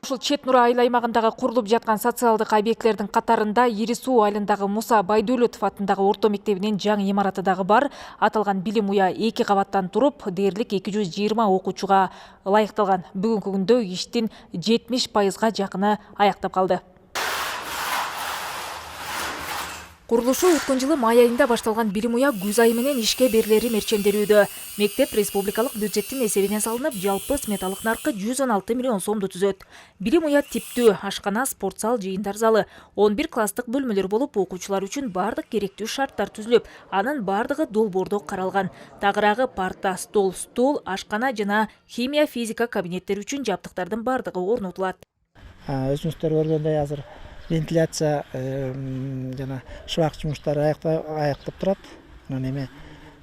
Ушул Чет Нура айыл аймагындагы курулуп жаткан социалдык объектилердин катарында Ири Суу айылындагы Муса Байдөлөтов атындагы орто мектебинин жаңы имараты дагы бар. Аталган билим уя 2 кабаттан туруп, дээрлик 220 окуучуга ылайыкталган. Бүгүнкү күндө иштин 70% жакыны аяктап калды. Курулушу өткөн жылы май айында башталган билим уя күз айы менен ишке берилери мерчемделүүдө. Мектеп республикалык бюджеттин эсебинен салынып, жалпы сметалык наркы 116 миллион сомду түзөт. Билим уя типтүү, ашкана, спорт зал, жыйындар залы, 11 класстык бөлмөлөр болуп, окуучулар үчүн бардык керектүү шарттар түзүлүп, анын бардыгы долбоордо каралган. Тагыраагы парта, стол, стул, ашкана жана химия, физика кабинеттери үчүн жабдыктардын бардыгы орнотулат. Өзүңүздөр көргөндөй азыр вентиляция жана шыбак жумуштары аяктап турат. Анан эми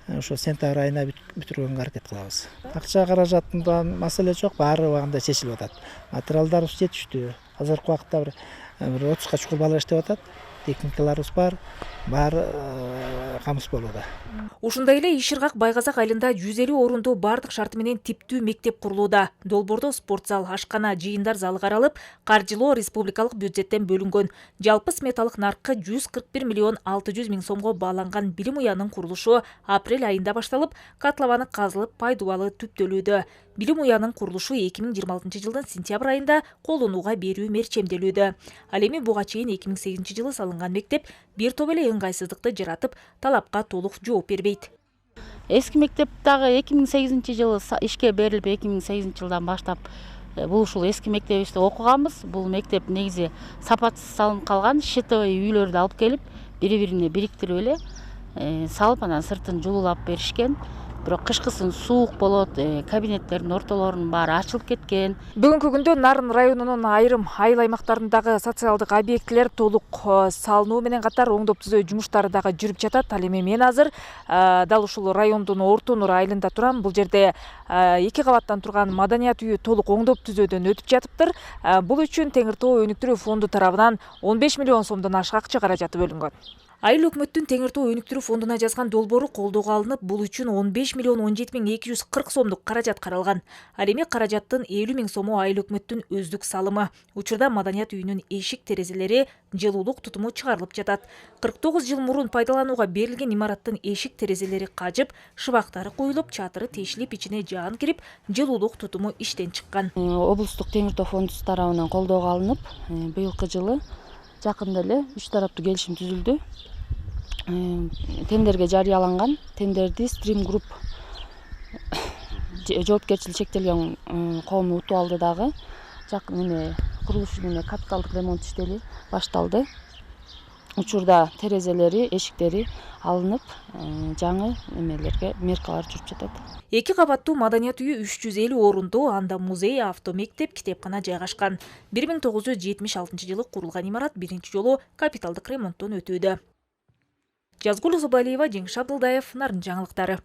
ошо сентябрь айына бүтүргөнгө аракет кылабыз. Акча каражатында маселе жок, баары убагында чечилип атат. Материалдарыбыз жетиштүү. Азыркы убакытта бир 30га чукул бала иштеп атат. Техникаларыбыз бар, баары камсыз болууда. Ушундай эле Иш Ыргак Байгазак айылында 150 орунду бардык шарты менен типтүү мектеп курулууда. Долбоордо спорт зал, ашкана, жыйындар залы каралып, каржылоо республикалык бюджеттен бөлүнгөн. Жалпы сметалык наркы 141 миллион 600 миң сомго бааланган билим уянын курулушу апрель айында башталып, катлабаны казылып, пайдубалы түптөлүүдө. Билим уянын курулушу 2026 жылдын сентябрь айында колдонууга берүү мерчемделүүдө. Ал эми буга чейин 2008 жылы салынган мектеп бир топ эле ыңгайсыздыкты жаратып, талапка толук жооп бербейт. Эски мектеп дагы 2008 жылы ишке берилип, 2008 жылдан баштап бул ушул эски мектебибизде окуганбыз. Бул мектеп негизи сапатсыз салынып калган, щитовый үйлөрдү алып келип, бири-бирине бириктирип эле салып, анан сыртын жуулап беришкен. Бирок кышкысын суук болот, кабинеттердин ортолорунун баары ачылып кеткен. Бүгүнкү күндө Нарын районунун айрым айыл аймактарындагы социалдык объектилер толук салынуу менен катар оңдоп түзөө жумуштары дагы жүрүп жатат. Ал эми мен азыр дал ушул райондун Орто Нур айылында турам. Бул жерде 2 кабаттан турган маданият үйү толук оңдоп түзөөдөн өтүп жатыптыр. Бул үчүн Теңир Тоо өнүктүрүү фонду тарабынан 15 миллион сомдон ашык акча каражаты бөлүнгөн. Айыл өкмөттүн Теңир Тоо өнүктүрүү фондуна жазган долбоору колдоого алынып, бул үчүн 15 миллион 17 миң 240 сомдук каражат каралган. Ал эми каражаттын 50 миң сому айыл өкмөттүн өздүк салымы. Учурда маданият үйүнүн эшик терезелери жылуулук тутуму чыгарылып жатат. 49 жыл мурун пайдаланууга берилген имараттын эшик терезелери кажып, шыбактары коюлуп, чатыры тешилип, ичине жаан кирип, жылуулук тутуму иштен чыккан. Облустук Теңир Тоо фондусу тарабынан колдоого алынып, быйылкы жылы жакында эле 3 тараптуу келишим түзүлдү. Тендерге жарыяланган. Тендерди Stream Group жоопкерчилиги чектелген коому утуп алды дагы. Жакын эме курулуш үйүнө капиталдык ремонт иштери башталды. Учурда терезелери, эшиктери алынып, жаңы эмелерге меркалар жүрүп жатат. 2 кабаттуу маданият үйү 350 орунду, анда музей, автомектеп, китепкана жайгашкан. 1976 жылы курулган имарат биринчи жолу капиталдык ремонттон өтүүдө. Жазгул Зубалиева, Жеңиш Абдылдаев, Нарын жаңылыктары.